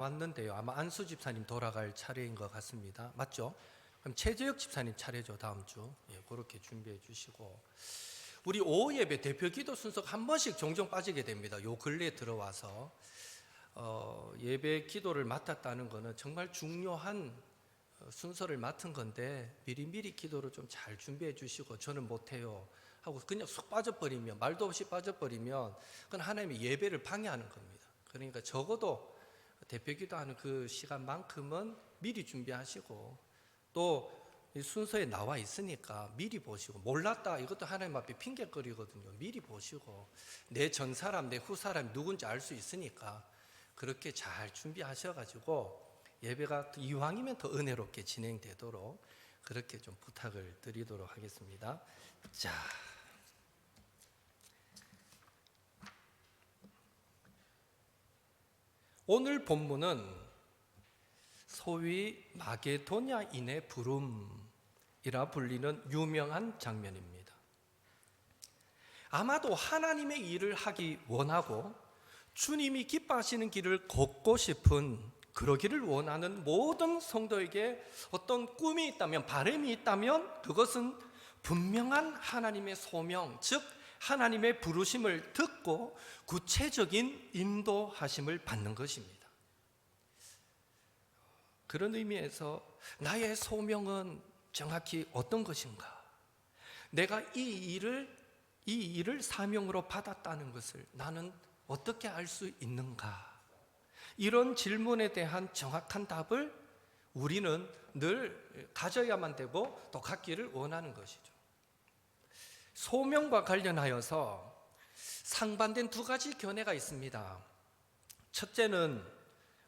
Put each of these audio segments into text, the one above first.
왔는데요. 아마 안수 집사님 돌아갈 차례인 것 같습니다. 맞죠? 그럼 최재혁 집사님 차례죠. 다음 주. 그렇게 준비해 주시고, 우리 오후 예배 대표 기도 순서가 한 번씩 종종 빠지게 됩니다. 요 근래에 들어와서 예배 기도를 맡았다는 것은 정말 중요한 순서를 맡은 건데, 미리미리 기도를 좀 잘 준비해 주시고, 저는 못해요 하고 그냥 쏙 빠져버리면, 말도 없이 빠져버리면 그건 하나님의 예배를 방해하는 겁니다. 그러니까 적어도 대표 기도하는 그 시간만큼은 미리 준비하시고, 또 순서에 나와 있으니까 미리 보시고, 몰랐다 이것도 하나님 앞에 핑계거리거든요. 미리 보시고, 내 전 사람 내 후 사람이 누군지 알 수 있으니까 그렇게 잘 준비하셔가지고 예배가 이왕이면 더 은혜롭게 진행되도록 그렇게 좀 부탁을 드리도록 하겠습니다. 자, 오늘 본문은 소위 마게도냐인의 부름이라 불리는 유명한 장면입니다. 아마도 하나님의 일을 하기 원하고 주님이 기뻐하시는 길을 걷고 싶은, 그러기를 원하는 모든 성도에게 어떤 꿈이 있다면, 바람이 있다면 그것은 분명한 하나님의 소명, 즉 하나님의 부르심을 듣고 구체적인 인도하심을 받는 것입니다. 그런 의미에서 나의 소명은 정확히 어떤 것인가? 내가 이 일을 사명으로 받았다는 것을 나는 어떻게 알 수 있는가? 이런 질문에 대한 정확한 답을 우리는 늘 가져야만 되고 또 갖기를 원하는 것이죠. 소명과 관련하여서 상반된 두 가지 견해가 있습니다. 첫째는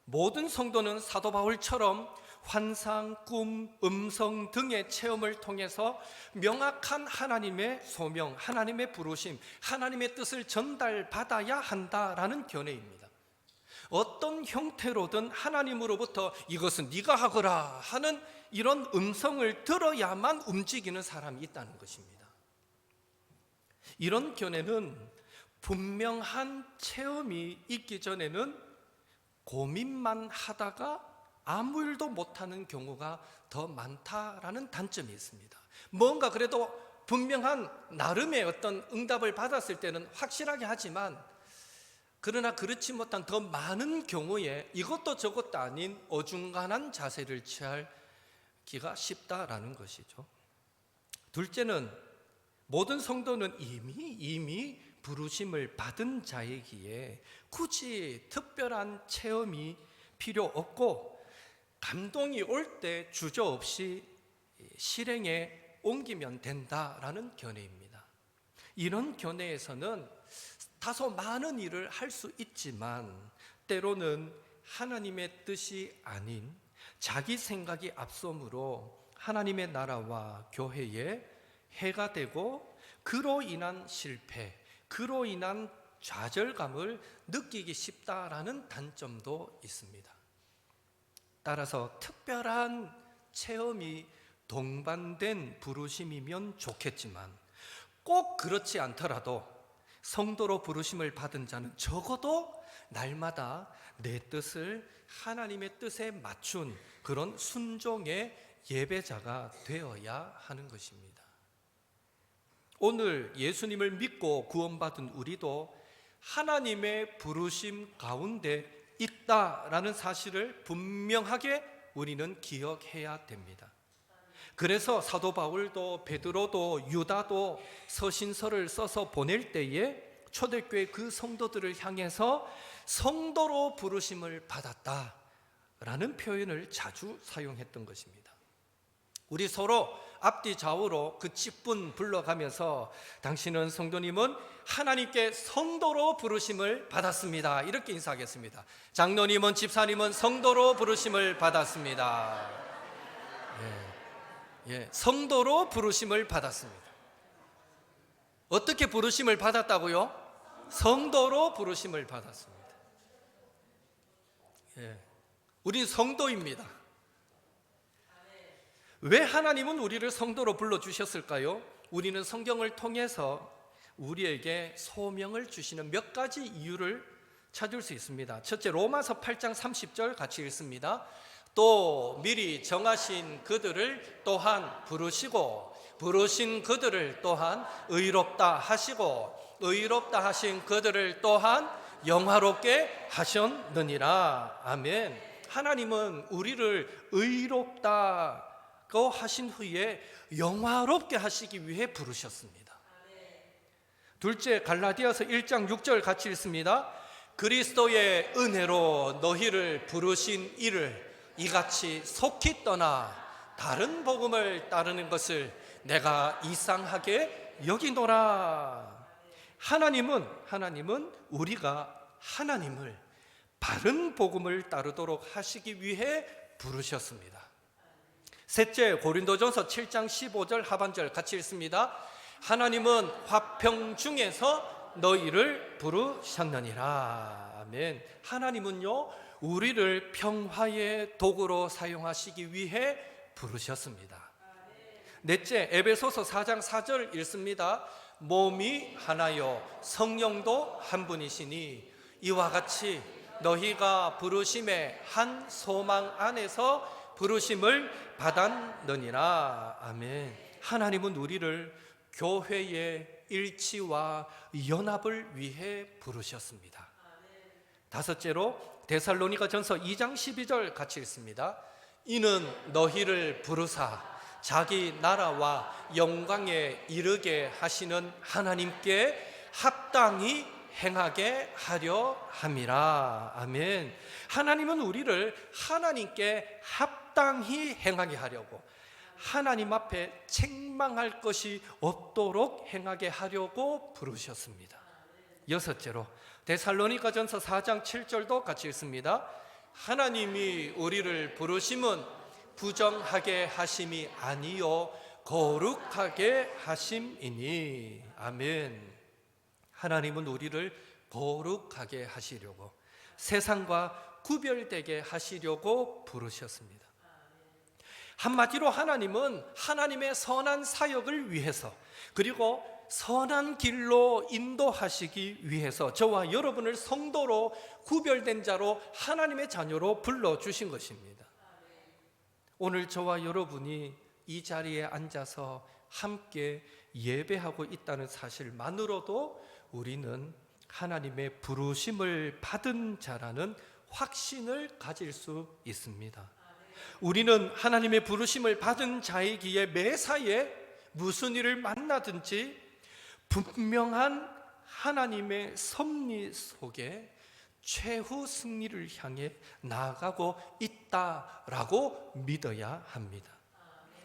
모든 성도는 사도 바울처럼 환상, 꿈, 음성 등의 체험을 통해서 명확한 하나님의 소명, 하나님의 부르심, 하나님의 뜻을 전달받아야 한다라는 견해입니다. 어떤 형태로든 하나님으로부터 이것은 네가 하거라 하는 이런 음성을 들어야만 움직이는 사람이 있다는 것입니다. 이런 견해는 분명한 체험이 있기 전에는 고민만 하다가 아무 일도 못하는 경우가 더 많다라는 단점이 있습니다. 뭔가 그래도 분명한 나름의 어떤 응답을 받았을 때는 확실하게 하지만, 그러나 그렇지 못한 더 많은 경우에 이것도 저것도 아닌 어중간한 자세를 취하기가 쉽다라는 것이죠. 둘째는 모든 성도는 이미 부르심을 받은 자이기에 굳이 특별한 체험이 필요 없고, 감동이 올 때 주저없이 실행에 옮기면 된다라는 견해입니다. 이런 견해에서는 다소 많은 일을 할 수 있지만 때로는 하나님의 뜻이 아닌 자기 생각이 앞서므로 하나님의 나라와 교회에 해가 되고, 그로 인한 실패, 그로 인한 좌절감을 느끼기 쉽다라는 단점도 있습니다. 따라서 특별한 체험이 동반된 부르심이면 좋겠지만, 꼭 그렇지 않더라도 성도로 부르심을 받은 자는 적어도 날마다 내 뜻을 하나님의 뜻에 맞춘 그런 순종의 예배자가 되어야 하는 것입니다. 오늘 예수님을 믿고 구원받은 우리도 하나님의 부르심 가운데 있다라는 사실을 분명하게 우리는 기억해야 됩니다. 그래서 사도 바울도 베드로도 유다도 서신서를 써서 보낼 때에 초대교회 그 성도들을 향해서 성도로 부르심을 받았다라는 표현을 자주 사용했던 것입니다. 우리 서로 앞뒤 좌우로 그 직분 불러가면서 당신은 성도님은 하나님께 성도로 부르심을 받았습니다, 이렇게 인사하겠습니다. 장로님은, 집사님은 성도로 부르심을 받았습니다. 성도로 부르심을 받았습니다. 어떻게 부르심을 받았다고요? 성도로 부르심을 받았습니다. 우린 성도입니다. 왜 하나님은 우리를 성도로 불러주셨을까요? 우리는 성경을 통해서 우리에게 소명을 주시는 몇 가지 이유를 찾을 수 있습니다. 첫째, 로마서 8장 30절 같이 읽습니다. 또 미리 정하신 그들을 또한 부르시고 부르신 그들을 또한 의롭다 하시고 의롭다 하신 그들을 또한 영화롭게 하셨느니라. 아멘. 하나님은 우리를 의롭다고 하신 후에 영화롭게 하시기 위해 부르셨습니다. 둘째, 갈라디아서 1장 6절 같이 읽습니다. 그리스도의 은혜로 너희를 부르신 이를 이같이 속히 떠나 다른 복음을 따르는 것을 내가 이상하게 여기노라. 하나님은 우리가 하나님을 바른 복음을 따르도록 하시기 위해 부르셨습니다. 셋째, 고린도전서 7장 15절 하반절 같이 읽습니다. 하나님은 화평 중에서 너희를 부르셨느니라. 아멘. 하나님은요, 우리를 평화의 도구로 사용하시기 위해 부르셨습니다. 넷째, 에베소서 4장 4절 읽습니다. 몸이 하나요 성령도 한 분이시니 이와 같이 너희가 부르심의 한 소망 안에서 부르심을 받았느니라. 아멘. 하나님은 우리를 교회의 일치와 연합을 위해 부르셨습니다. 다섯째로 데살로니가전서 2장 12절 같이 읽습니다. 이는 너희를 부르사 자기 나라와 영광에 이르게 하시는 하나님께 합당히 행하게 하려 함이라. 아멘. 하나님은 우리를 하나님께 합당히 행하게 하려고, 하나님 앞에 책망할 것이 없도록 행하게 하려고 부르셨습니다. 여섯째로 데살로니가전서 4장 7절도 같이 읽습니다. 하나님이 우리를 부르심은 부정하게 하심이 아니요 거룩하게 하심이니. 아멘. 하나님은 우리를 거룩하게 하시려고, 세상과 구별되게 하시려고 부르셨습니다. 한마디로 하나님은 하나님의 선한 사역을 위해서, 그리고 선한 길로 인도하시기 위해서 저와 여러분을 성도로 구별된 자로 하나님의 자녀로 불러주신 것입니다. 오늘 저와 여러분이 이 자리에 앉아서 함께 예배하고 있다는 사실만으로도 우리는 하나님의 부르심을 받은 자라는 확신을 가질 수 있습니다. 우리는 하나님의 부르심을 받은 자이기에 매사에 무슨 일을 만나든지 분명한 하나님의 섭리 속에 최후 승리를 향해 나아가고 있다라고 믿어야 합니다.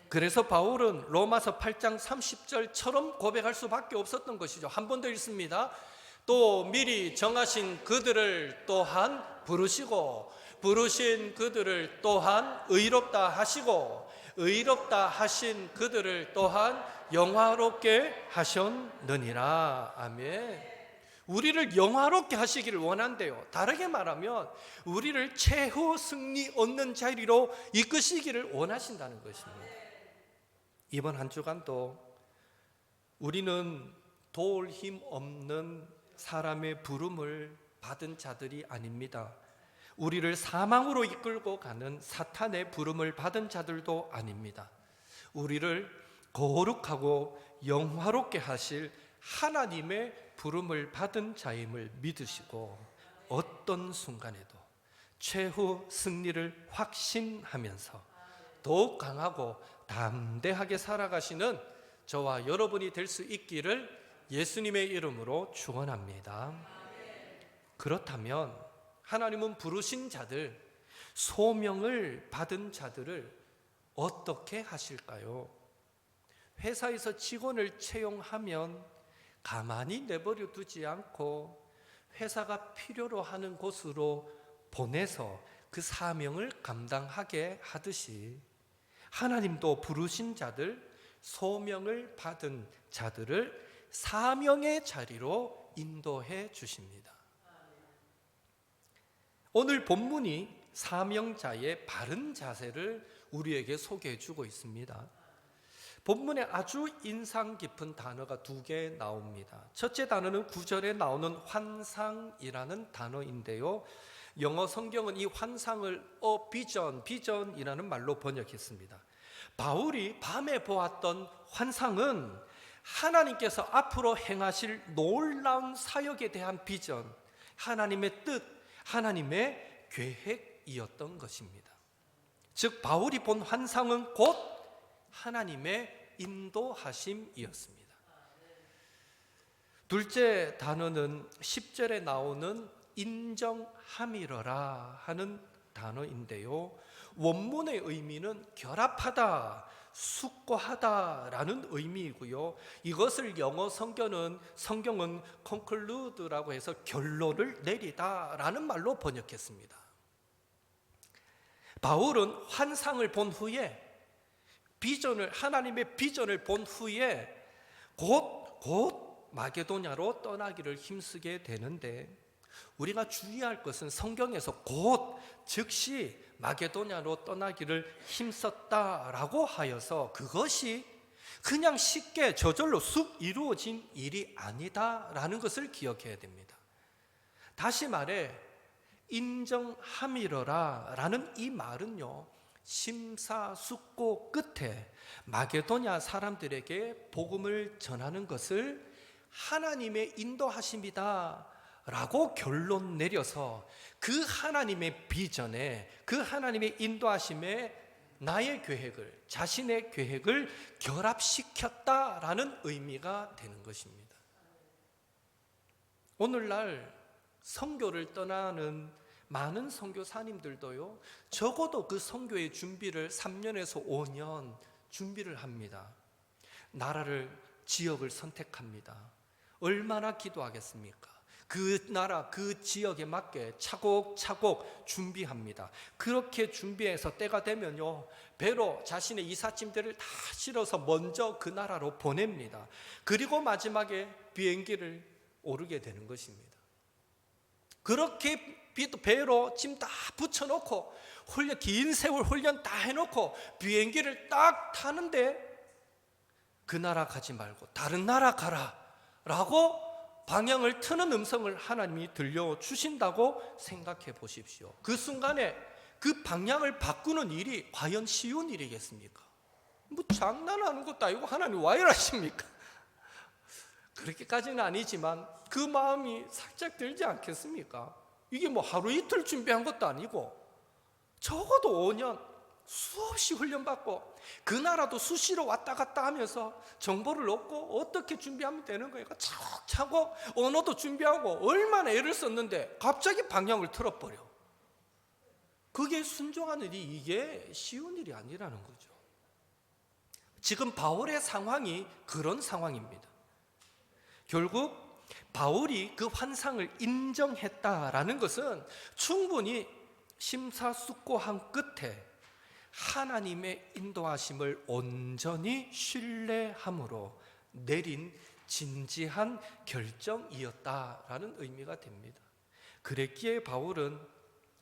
그래서 바울은 로마서 8장 30절처럼 고백할 수밖에 없었던 것이죠. 한 번 더 읽습니다. 또 미리 정하신 그들을 또한 부르시고 부르신 그들을 또한 의롭다 하시고 의롭다 하신 그들을 또한 영화롭게 하셨느니라. 아멘. 우리를 영화롭게 하시기를 원한대요. 다르게 말하면 우리를 최후 승리 얻는 자리로 이끄시기를 원하신다는 것입니다. 이번 한 주간도 우리는 도울 힘 없는 사람의 부름을 받은 자들이 아닙니다. 우리를 사망으로 이끌고 가는 사탄의 부름을 받은 자들도 아닙니다. 우리를 거룩하고 영화롭게 하실 하나님의 부름을 받은 자임을 믿으시고 어떤 순간에도 최후 승리를 확신하면서 더욱 강하고 담대하게 살아가시는 저와 여러분이 될 수 있기를 예수님의 이름으로 축원합니다. 그렇다면 하나님은 부르신 자들, 소명을 받은 자들을 어떻게 하실까요? 회사에서 직원을 채용하면 가만히 내버려 두지 않고 회사가 필요로 하는 곳으로 보내서 그 사명을 감당하게 하듯이 하나님도 부르신 자들, 소명을 받은 자들을 사명의 자리로 인도해 주십니다. 오늘 본문이 사명자의 바른 자세를 우리에게 소개해 주고 있습니다. 본문에 아주 인상 깊은 단어가 두 개 나옵니다. 첫째 단어는 9절에 나오는 환상이라는 단어인데요, 영어 성경은 이 환상을 비전이라는 말로 번역했습니다. 바울이 밤에 보았던 환상은 하나님께서 앞으로 행하실 놀라운 사역에 대한 비전, 하나님의 뜻, 하나님의 계획이었던 것입니다. 즉 바울이 본 환상은 곧 하나님의 인도하심이었습니다. 둘째 단어는 10절에 나오는 인정함이러라 하는 단어인데요, 원문의 의미는 결합하다, 숙고하다라는 의미이고요, 이것을 영어 성경은 conclude라고 해서 결론을 내리다라는 말로 번역했습니다. 바울은 환상을 본 후에 하나님의 비전을 본 후에 곧 마게도냐로 떠나기를 힘쓰게 되는데, 우리가 주의할 것은 성경에서 곧 즉시 마게도냐로 떠나기를 힘썼다라고 하여서 그것이 그냥 쉽게 저절로 쑥 이루어진 일이 아니다라는 것을 기억해야 됩니다. 다시 말해 인정함이러라 라는 이 말은요, 심사숙고 끝에 마게도냐 사람들에게 복음을 전하는 것을 하나님의 인도하심이다 라고 결론 내려서 그 하나님의 비전에, 그 하나님의 인도하심에 나의 계획을, 자신의 계획을 결합시켰다라는 의미가 되는 것입니다. 오늘날 선교를 떠나는 많은 선교사님들도요, 적어도 그 선교의 준비를 3년에서 5년 준비를 합니다. 나라를, 지역을 선택합니다. 얼마나 기도하겠습니까? 그 나라, 그 지역에 맞게 차곡차곡 준비합니다. 그렇게 준비해서 때가 되면요, 배로 자신의 이삿짐들을 다 실어서 먼저 그 나라로 보냅니다. 그리고 마지막에 비행기를 오르게 되는 것입니다. 그렇게 배로 짐 다 붙여놓고 긴 세월 훈련 다 해놓고 비행기를 딱 타는데 그 나라 가지 말고 다른 나라 가라 라고 방향을 트는 음성을 하나님이 들려주신다고 생각해 보십시오. 그 순간에 그 방향을 바꾸는 일이 과연 쉬운 일이겠습니까? 뭐 장난하는 것도 아니고 하나님 왜 이러십니까? 그렇게까지는 아니지만 그 마음이 살짝 들지 않겠습니까? 이게 뭐 하루 이틀 준비한 것도 아니고 적어도 5년 수없이 훈련받고 그 나라도 수시로 왔다 갔다 하면서 정보를 얻고 어떻게 준비하면 되는 거예요. 차곡차곡 언어도 준비하고 얼마나 애를 썼는데 갑자기 방향을 틀어버려. 그게 순종하는 일이 이게 쉬운 일이 아니라는 거죠. 지금 바울의 상황이 그런 상황입니다. 결국 바울이 그 환상을 인정했다라는 것은 충분히 심사숙고한 끝에 하나님의 인도하심을 온전히 신뢰함으로 내린 진지한 결정이었다라는 의미가 됩니다. 그랬기에 바울은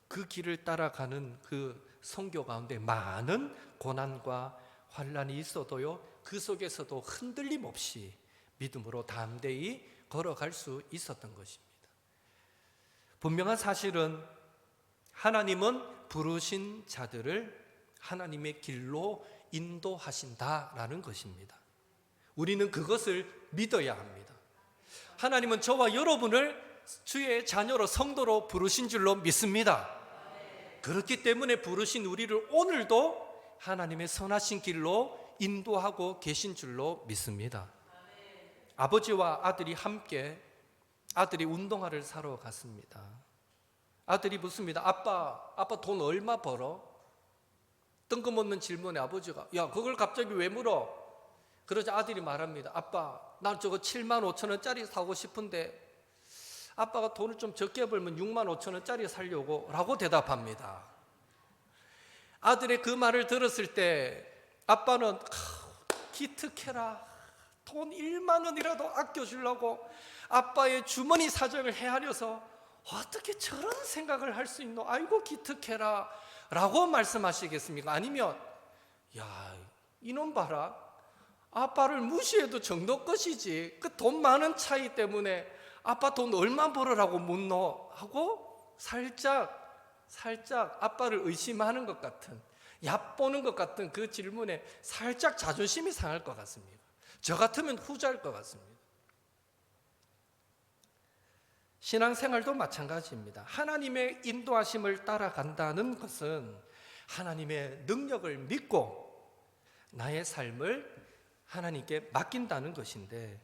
그 길을 따라가는 그 선교 가운데 많은 고난과 환난이 있어도요, 그 속에서도 흔들림 없이 믿음으로 담대히 걸어갈 수 있었던 것입니다. 분명한 사실은 하나님은 부르신 자들을 하나님의 길로 인도하신다라는 것입니다. 우리는 그것을 믿어야 합니다. 하나님은 저와 여러분을 주의 자녀로, 성도로 부르신 줄로 믿습니다. 그렇기 때문에 부르신 우리를 오늘도 하나님의 선하신 길로 인도하고 계신 줄로 믿습니다. 아버지와 아들이 함께, 아들이 운동화를 사러 갔습니다. 아들이 묻습니다. 아빠 돈 얼마 벌어? 뜬금없는 질문에 아버지가, 야, 그걸 갑자기 왜 물어? 그러자 아들이 말합니다. 아빠, 나 저거 7만 5천 원짜리 사고 싶은데 아빠가 돈을 좀 적게 벌면 6만 5천 원짜리 사려고 라고 대답합니다. 아들의 그 말을 들었을 때 아빠는 기특해라, 돈 1만 원이라도 아껴주려고 아빠의 주머니 사정을 헤아려서 어떻게 저런 생각을 할 수 있노? 아이고 기특해라 라고 말씀하시겠습니까? 아니면 야, 이놈 봐라, 아빠를 무시해도 정도 것이지 그 돈 많은 차이 때문에 아빠 돈 얼마 벌으라고 묻노 하고 살짝 아빠를 의심하는 것 같은, 얕보는 것 같은 그 질문에 살짝 자존심이 상할 것 같습니다. 저 같으면 후자일 것 같습니다. 신앙생활도 마찬가지입니다. 하나님의 인도하심을 따라간다는 것은 하나님의 능력을 믿고 나의 삶을 하나님께 맡긴다는 것인데,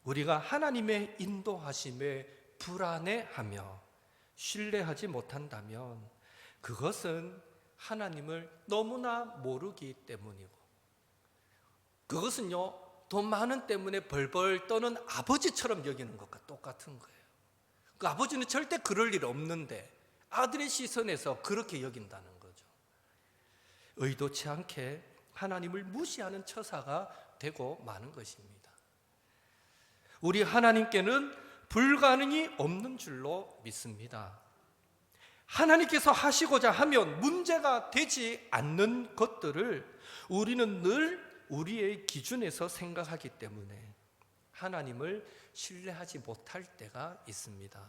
우리가 하나님의 인도하심에 불안해하며 신뢰하지 못한다면 그것은 하나님을 너무나 모르기 때문이고, 그것은요 돈 많은 때문에 벌벌 떠는 아버지처럼 여기는 것과 똑같은 거예요. 그 아버지는 절대 그럴 일 없는데 아들의 시선에서 그렇게 여긴다는 거죠. 의도치 않게 하나님을 무시하는 처사가 되고 마는 것입니다. 우리 하나님께는 불가능이 없는 줄로 믿습니다. 하나님께서 하시고자 하면 문제가 되지 않는 것들을 우리는 늘 우리의 기준에서 생각하기 때문에 하나님을 신뢰하지 못할 때가 있습니다.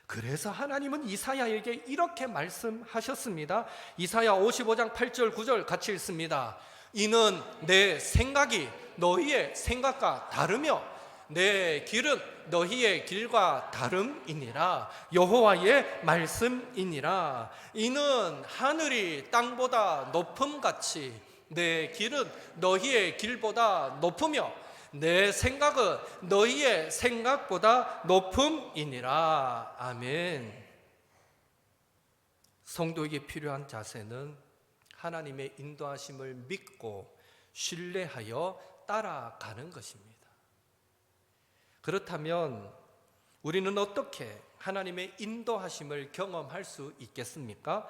그래서 하나님은 이사야에게 이렇게 말씀하셨습니다. 이사야 55장 8절 9절 같이 읽습니다. 이는 내 생각이 너희의 생각과 다르며 내 길은 너희의 길과 다름이니라. 여호와의 말씀이니라. 이는 하늘이 땅보다 높음같이 내 길은 너희의 길보다 높으며 내 생각은 너희의 생각보다 높음이니라. 아멘. 성도에게 필요한 자세는 하나님의 인도하심을 믿고 신뢰하여 따라가는 것입니다. 그렇다면 우리는 어떻게 하나님의 인도하심을 경험할 수 있겠습니까?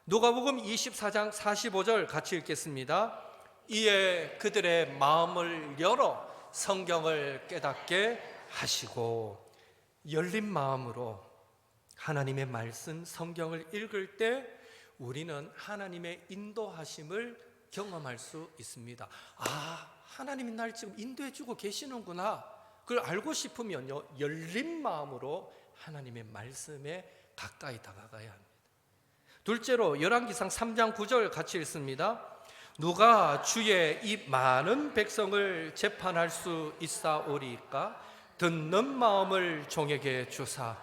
누가복음 24장 45절 같이 읽겠습니다. 이에 그들의 마음을 열어 성경을 깨닫게 하시고, 열린 마음으로 하나님의 말씀 성경을 읽을 때 우리는 하나님의 인도하심을 경험할 수 있습니다. 아, 하나님이 날 지금 인도해 주고 계시는구나. 그걸 알고 싶으면요, 열린 마음으로 하나님의 말씀에 가까이 다가가야 합니다. 둘째로 열왕기상 3장 9절 같이 읽습니다. 누가 주의 이 많은 백성을 재판할 수 있사오리까? 듣는 마음을 종에게 주사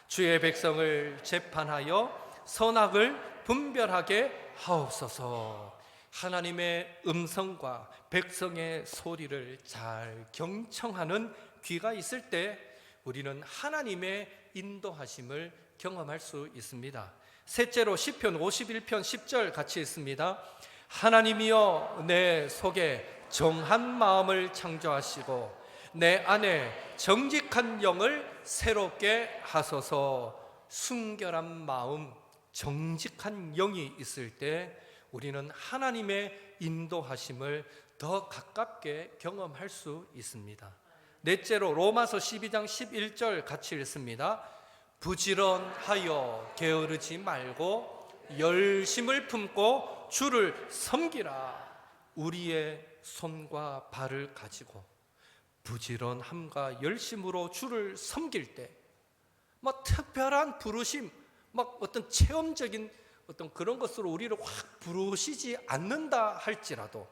주의 백성을 재판하여 선악을 분별하게 하옵소서. 하나님의 음성과 백성의 소리를 잘 경청하는 귀가 있을 때 우리는 하나님의 인도하심을 경험할 수 있습니다. 셋째로 시편 51편 10절 같이 읽습니다. 하나님이여 내 속에 정한 마음을 창조하시고 내 안에 정직한 영을 새롭게 하소서. 순결한 마음, 정직한 영이 있을 때 우리는 하나님의 인도하심을 더 가깝게 경험할 수 있습니다. 넷째로 로마서 12장 11절 같이 읽습니다. 부지런하여 게으르지 말고 열심을 품고 주를 섬기라. 우리의 손과 발을 가지고 부지런함과 열심으로 주를 섬길 때 막 특별한 부르심, 막 어떤 체험적인 어떤 그런 것으로 우리를 확 부르시지 않는다 할지라도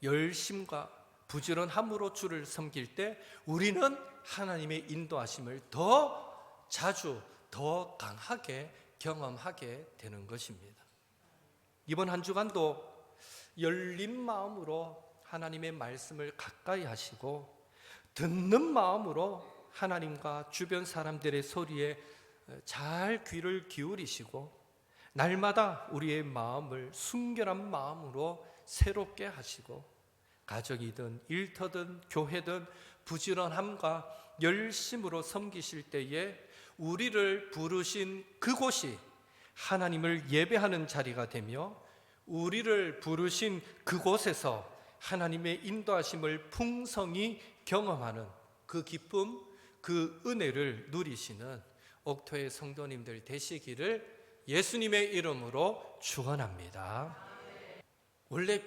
열심과 부지런함으로 주를 섬길 때 우리는 하나님의 인도하심을 더 자주, 더 강하게 경험하게 되는 것입니다. 이번 한 주간도 열린 마음으로 하나님의 말씀을 가까이 하시고 듣는 마음으로 하나님과 주변 사람들의 소리에 잘 귀를 기울이시고 날마다 우리의 마음을 순결한 마음으로 새롭게 하시고 가정이든 일터든 교회든 부지런함과 열심으로 섬기실 때에 우리를 부르신 그곳이 하나님을 예배하는 자리가 되며 우리를 부르신 그곳에서 하나님의 인도하심을 풍성히 경험하는 그 기쁨, 그 은혜를 누리시는 옥토의 성도님들 되시기를 예수님의 이름으로 축원합니다. 원래